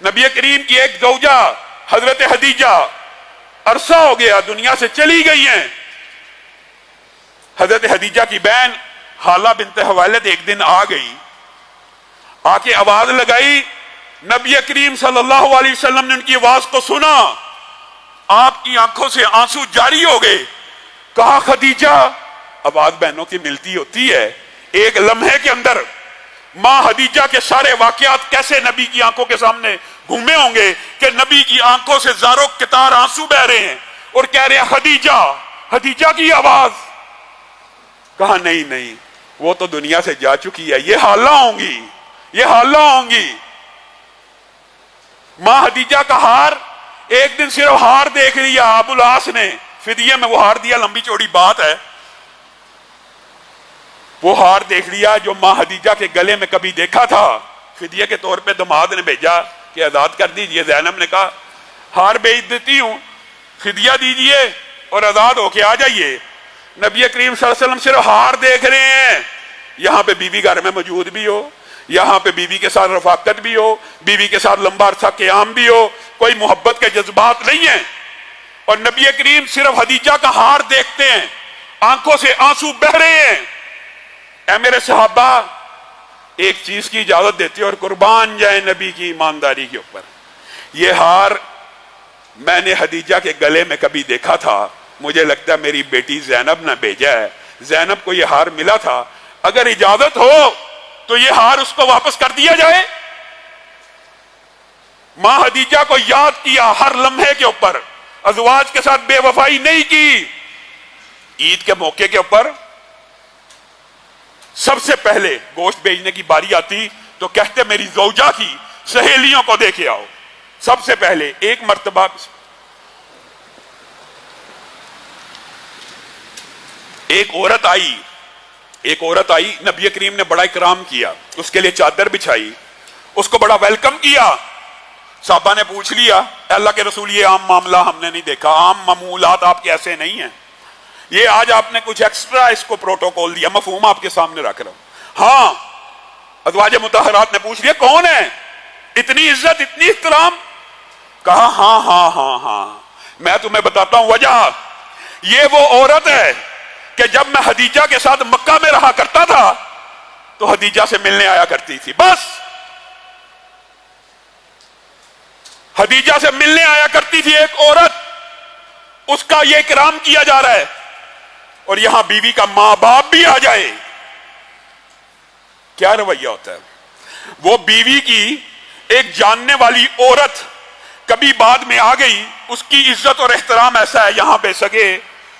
نبی کریم کی ایک زوجہ حضرت خدیجہ عرصہ ہو گیا دنیا سے چلی گئی ہیں. حضرت خدیجہ کی بہن حالہ بنت خویلد ایک دن آ گئی, آ کے آواز لگائی. نبی کریم صلی اللہ علیہ وسلم نے ان کی آواز کو سنا, آپ کی آنکھوں سے آنسو جاری ہو گئے. کہا خدیجہ, آواز بہنوں کی ملتی ہوتی ہے, ایک لمحے کے اندر ماں خدیجہ کے سارے واقعات کیسے نبی کی آنکھوں کے سامنے گھومے ہوں گے کہ نبی کی آنکھوں سے زاروں قطار آنسو بہ رہے ہیں اور کہہ رہے ہیں خدیجہ, خدیجہ کی آواز. کہا نہیں نہیں, وہ تو دنیا سے جا چکی ہے, یہ حالہ ہوں گی, یہ حالہ ہوں گی. ماں خدیجہ کا ہار, ایک دن صرف ہار دیکھ لیا ابو العاص نے, فدیے میں وہ ہار دیا, لمبی چوڑی بات ہے. وہ ہار دیکھ لیا جو ماں خدیجہ کے گلے میں کبھی دیکھا تھا, فدیے کے طور پہ داماد نے بھیجا کہ آزاد کر دیجئے. زینب نے کہا ہار بیچ دیتی ہوں, فدیہ دیجئے اور آزاد ہو کے آ جائیے. نبی کریم صلی اللہ علیہ وسلم صرف ہار دیکھ رہے ہیں. یہاں پہ بیوی گھر میں موجود بھی ہو, یہاں پہ بیوی کے ساتھ رفاقت بھی ہو, بیوی کے ساتھ لمبا عرصہ قیام بھی ہو, کوئی محبت کے جذبات نہیں ہیں, اور نبی کریم صرف خدیجہ کا ہار دیکھتے ہیں, آنکھوں سے آنسو بہ رہے ہیں. اے میرے صحابہ, ایک چیز کی اجازت دیتے اور قربان جائیں نبی کی ایمانداری کے اوپر, یہ ہار میں نے خدیجہ کے گلے میں کبھی دیکھا تھا, مجھے لگتا ہے میری بیٹی زینب نے بھیجا ہے. زینب کو یہ ہار ملا تھا, اگر اجازت ہو تو یہ ہار اس کو واپس کر دیا جائے. ماں خدیجہ کو یاد کیا ہر لمحے کے اوپر, ازواج کے ساتھ بے وفائی نہیں کی. عید کے موقع کے اوپر سب سے پہلے گوشت بھیجنے کی باری آتی تو کہتے میری زوجہ کی سہیلیوں کو دے کے آؤ. سب سے پہلے ایک مرتبہ ایک عورت آئی, نبی کریم نے بڑا اکرام کیا, اس کے لیے چادر بچھائی, اس کو بڑا ویلکم کیا. صحابہ نے پوچھ لیا اللہ کے رسول یہ عام معاملہ ہم نے نہیں دیکھا, عام معمولات آپ کے ایسے نہیں ہیں, یہ آج آپ نے کچھ ایکسٹرا اس کو پروٹوکول دیا, مفہوم آپ کے سامنے رکھ رہا ہوں. ہاں, ازواج مطہرات نے پوچھ لیا کون ہے, اتنی عزت اتنی احترام. کہا ہاں ہاں ہاں ہاں, میں تمہیں بتاتا ہوں وجہ. یہ وہ عورت ہے کہ جب میں خدیجہ کے ساتھ مکہ میں رہا کرتا تھا تو خدیجہ سے ملنے آیا کرتی تھی, بس خدیجہ سے ملنے آیا کرتی تھی ایک عورت, اس کا یہ اکرام کیا جا رہا ہے. اور یہاں بیوی کا ماں باپ بھی آ جائے, کیا رویہ ہوتا ہے. وہ بیوی کی ایک جاننے والی عورت کبھی بعد میں آ گئی, اس کی عزت اور احترام ایسا ہے. یہاں پہ سگے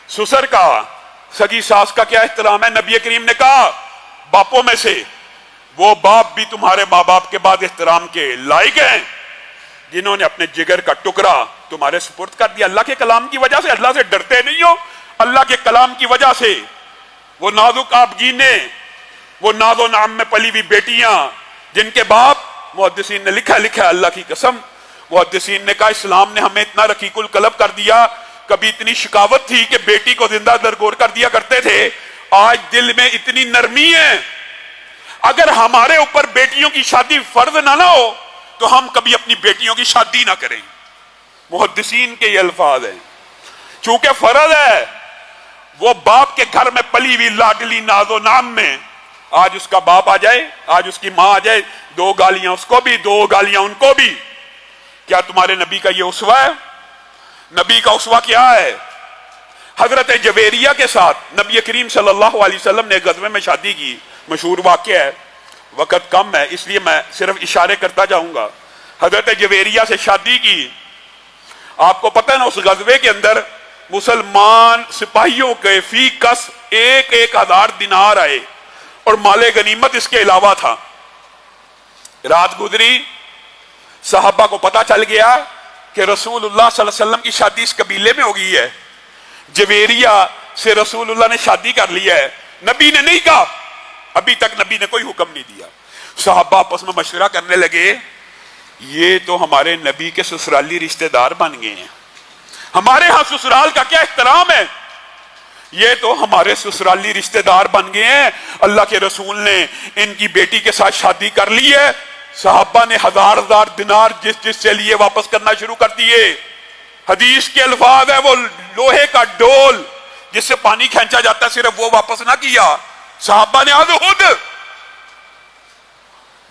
سسر کا, سگی ساس کا کیا احترام ہے. نبی کریم نے کہا باپوں میں سے وہ باپ بھی تمہارے ماں باپ کے بعد احترام کے لائق ہیں جنہوں نے اپنے جگر کا ٹکڑا تمہارے سپرد کر دیا. اللہ کے کلام کی وجہ سے, اللہ سے ڈرتے نہیں ہو, اللہ کے کلام کی وجہ سے. وہ نازک آپ جینے, وہ ناز و نعم میں پلی ہوئی بیٹیاں جن کے باپ, محدثین نے لکھا اللہ کی قسم, محدثین نے کہا اسلام نے ہمیں اتنا رقیق القلب کر دیا, کبھی اتنی شکاوت تھی کہ بیٹی کو زندہ درگور کر دیا کرتے تھے, آج دل میں اتنی نرمی ہے. اگر ہمارے اوپر بیٹیوں کی شادی فرض نہ ہو تو ہم کبھی اپنی بیٹیوں کی شادی نہ کریں. محدثین کے یہ الفاظ ہیں. چونکہ فرض ہے, وہ باپ کے گھر میں پلی ہوئی لاڈلی ناز و نام میں آج اس کا باپ آ جائے, آج اس کی ماں آ جائے, 2 گالیاں اس کو بھی 2 گالیاں ان کو بھی. کیا تمہارے نبی کا یہ اسوہ ہے؟ نبی کا اسوہ کیا ہے؟ حضرت جویریہ کے ساتھ نبی کریم صلی اللہ علیہ وسلم نے غزوے میں شادی کی, مشہور واقعہ ہے, وقت کم ہے اس لیے میں صرف اشارے کرتا جاؤں گا. حضرت جویریہ سے شادی کی. آپ کو پتہ ہے نا اس غزوے کے اندر مسلمان سپاہیوں کے فی کس 1,000 دینار آئے اور مال غنیمت اس کے علاوہ تھا. رات گزری, صحابہ کو پتا چل گیا کہ رسول اللہ صلی اللہ علیہ وسلم کی شادی اس قبیلے میں ہو گئی ہے. جویریہ سے رسول اللہ نے شادی کر لیا ہے. نبی نے نہیں کہا, ابھی تک نبی نے کوئی حکم نہیں دیا. صحابہ آپس میں مشورہ کرنے لگے, یہ تو ہمارے نبی کے سسرالی رشتہ دار بن گئے ہیں, ہمارے ہاں سسرال کا کیا احترام ہے, یہ تو ہمارے سسرالی رشتہ دار بن گئے ہیں. اللہ کے رسول نے ان کی بیٹی کے ساتھ شادی کر لی ہے, صحابہ نے ہزار ہزار دینار جس سے لیے واپس کرنا شروع کر دیے. حدیث کے الفاظ ہے وہ لوہے کا ڈول جس سے پانی کھینچا جاتا ہے صرف وہ واپس نہ کیا. صحابہ نے خود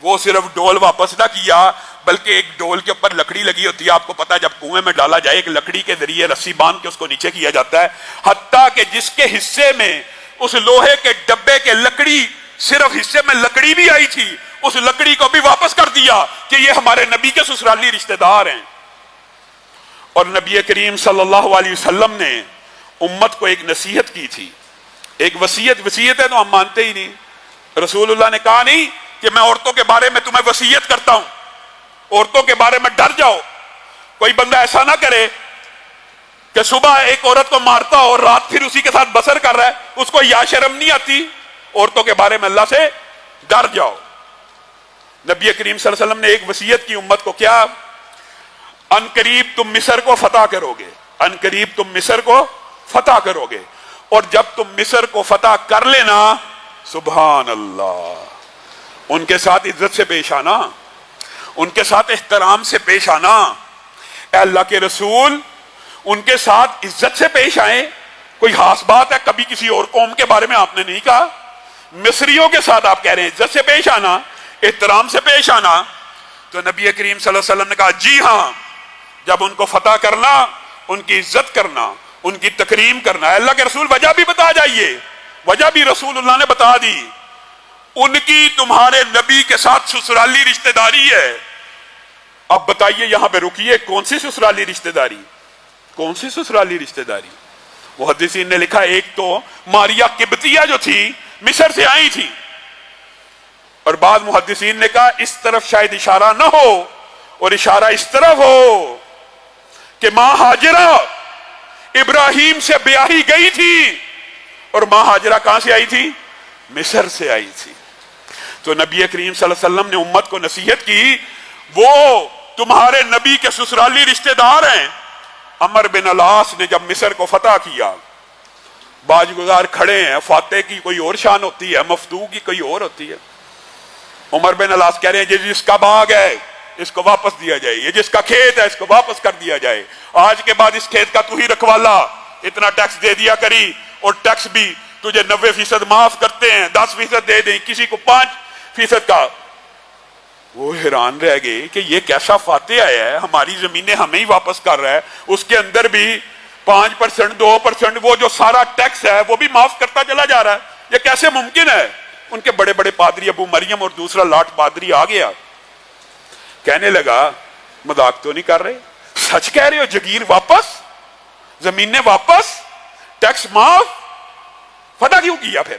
وہ صرف ڈول واپس نہ کیا بلکہ ایک ڈول کے اوپر لکڑی لگی ہوتی ہے. آپ کو پتا ہے جب کنویں میں ڈالا جائے ایک لکڑی کے ذریعے رسی باندھ کے اس کو نیچے کیا جاتا ہے. حتیٰ کہ جس کے حصے میں اس لوہے کے ڈبے کے لکڑی صرف حصے میں لکڑی بھی آئی تھی اس لکڑی کو بھی واپس کر دیا کہ یہ ہمارے نبی کے سسرالی رشتہ دار ہیں. اور نبی کریم صلی اللہ علیہ وسلم نے امت کو ایک نصیحت کی تھی. ایک وصیت ہے تو ہم مانتے ہی نہیں. رسول اللہ نے کہا نہیں کہ میں عورتوں کے بارے میں تمہیں وصیت کرتا ہوں, عورتوں کے بارے میں ڈر جاؤ. کوئی بندہ ایسا نہ کرے کہ صبح ایک عورت کو مارتا اور رات پھر اسی کے ساتھ بسر کر رہا ہے, اس کو یا شرم نہیں آتی. عورتوں کے بارے میں اللہ سے ڈر جاؤ. نبی کریم صلی اللہ علیہ وسلم نے ایک وصیت کی امت کو, کیا؟ ان قریب تم مصر کو فتح کرو گے, ان قریب تم مصر کو فتح کرو گے, اور جب تم مصر کو فتح کر لینا سبحان اللہ ان کے ساتھ عزت سے پیش آنا, ان کے ساتھ احترام سے پیش آنا. اے اللہ کے رسول ان کے ساتھ عزت سے پیش آئیں. کوئی خاص بات ہے؟ کبھی کسی اور قوم کے بارے میں آپ نے نہیں کہا. مصریوں کے ساتھ آپ کہہ رہے ہیں عزت سے پیش آنا, احترام سے پیش آنا. تو نبی کریم صلی اللہ علیہ وسلم نے کہا جی ہاں, جب ان کو فتح کرنا ان کی عزت کرنا, ان کی تکریم کرنا. اللہ کے رسول وجہ بھی بتا جائیے, وجہ بھی رسول اللہ نے بتا دی. ان کی تمہارے نبی کے ساتھ سسرالی رشتہ داری ہے. اب بتائیے یہاں پہ رکیے, کون سی سسرالی رشتہ داری, کون سی سسرالی رشتہ داری؟ محدثین نے لکھا ایک تو ماریا قبطیہ جو تھی مصر سے آئی تھی, اور بعض محدثین نے کہا اس طرف شاید اشارہ نہ ہو اور اشارہ اس طرف ہو کہ ماں ہاجرہ ابراہیم سے بیاہی گئی تھی, اور ماں ہاجرہ کہاں سے آئی تھی؟ مصر سے آئی تھی. تو نبی کریم صلی اللہ علیہ وسلم نے امت کو نصیحت کی وہ تمہارے نبی کے سسرالی رشتہ دار ہیں. عمر بن العاص نے جب مصر کو فتح کیا, باج گزار کھڑے ہیں, فاتح کی کوئی اور شان ہوتی ہے, مفتوح کی کوئی اور ہوتی ہے. عمر بن العاص کہہ رہے ہیں یہ جس کا باغ ہے اس کو واپس دیا جائے, یہ جس کا کھیت ہے اس کو واپس کر دیا جائے. آج کے بعد اس کھیت کا تو ہی رکھوالا, اتنا ٹیکس دے دیا کری, اور ٹیکس بھی تجھے 90% معاف کرتے ہیں, 10% دے دیں, کسی کو 5% کا. وہ حیران رہ گئے کہ یہ کیسا فاتح آیا ہے, ہماری زمینیں ہمیں ہی واپس کر رہا ہے, اس کے اندر بھی 5% 2% وہ جو سارا ٹیکس ہے وہ بھی معاف کرتا چلا جا رہا ہے, یہ کیسے ممکن ہے؟ ان کے بڑے بڑے پادری ابو مریم اور دوسرا لاٹ پادری آ گیا, کہنے لگا مذاق تو نہیں کر رہے, سچ کہہ رہے ہو؟ جگیر واپس, زمینیں واپس, ٹیکس معاف. فتح کیوں کیا پھر؟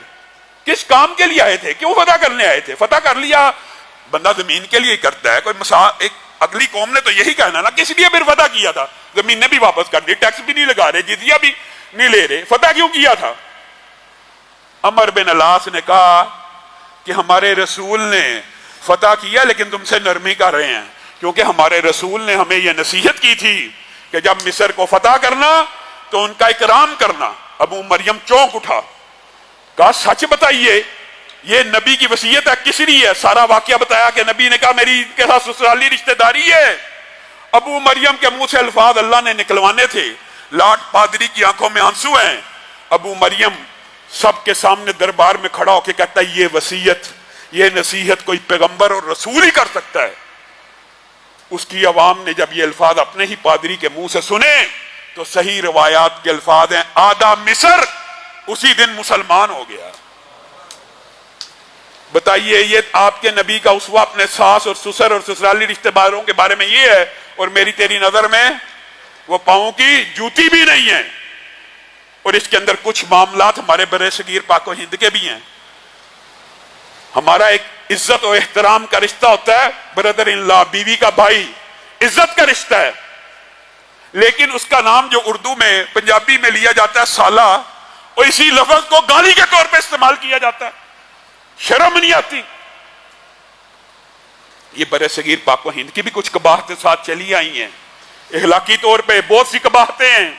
کس کام کے لیے آئے تھے؟ کیوں فتح کرنے آئے تھے؟ فتح کر لیا بندہ زمین کے لیے ہی کرتا ہے. کوئی ایک اگلی قوم نے تو یہی کہنا نا کس لیے پھر فتح کیا تھا؟ زمینیں بھی واپس کر دی, ٹیکس بھی نہیں لگا رہے, جزیہ بھی نہیں لے رہے, فتح کیوں کیا تھا؟ عمر بن العاص نے کہا کہ ہمارے رسول نے فتح کیا لیکن تم سے نرمی کر رہے ہیں, کیونکہ ہمارے رسول نے ہمیں یہ نصیحت کی تھی کہ جب مصر کو فتح کرنا تو ان کا اکرام کرنا. ابو مریم چونک اٹھا, کہا سچ بتائیے یہ نبی کی وصیت ہے کس لیے؟ سارا واقعہ بتایا کہ نبی نے کہا میری کے ساتھ سسرالی رشتہ داری ہے. ابو مریم کے منہ سے الفاظ اللہ نے نکلوانے تھے, لاٹ پادری کی آنکھوں میں آنسو ہیں. ابو مریم سب کے سامنے دربار میں کھڑا ہو کے کہتا ہے یہ وصیت, یہ نصیحت کوئی پیغمبر اور رسول ہی کر سکتا ہے. اس کی عوام نے جب یہ الفاظ اپنے ہی پادری کے منہ سے سنے تو صحیح روایات کے الفاظ ہیں آدھا مصر اسی دن مسلمان ہو گیا. بتائیے یہ آپ کے نبی کا اسوہ اپنے ساس اور سسر اور سسرالی رشتہ داروں کے بارے میں یہ ہے, اور میری تیری نظر میں وہ پاؤں کی جوتی بھی نہیں ہے. اور اس کے اندر کچھ معاملات ہمارے برے صغیر پاک و ہند کے بھی ہیں. ہمارا ایک عزت و احترام کا رشتہ ہوتا ہے, بردر ان لا, بیوی کا بھائی, عزت کا رشتہ ہے. لیکن اس کا نام جو اردو میں پنجابی میں لیا جاتا ہے سالہ, اور اسی لفظ کو گالی کے طور پہ استعمال کیا جاتا ہے. شرم نہیں آتی؟ یہ برے صغیر پاک و ہند کی بھی کچھ قباحتیں ساتھ چلی آئی ہیں, اخلاقی طور پہ بہت سی قباحتیں ہیں.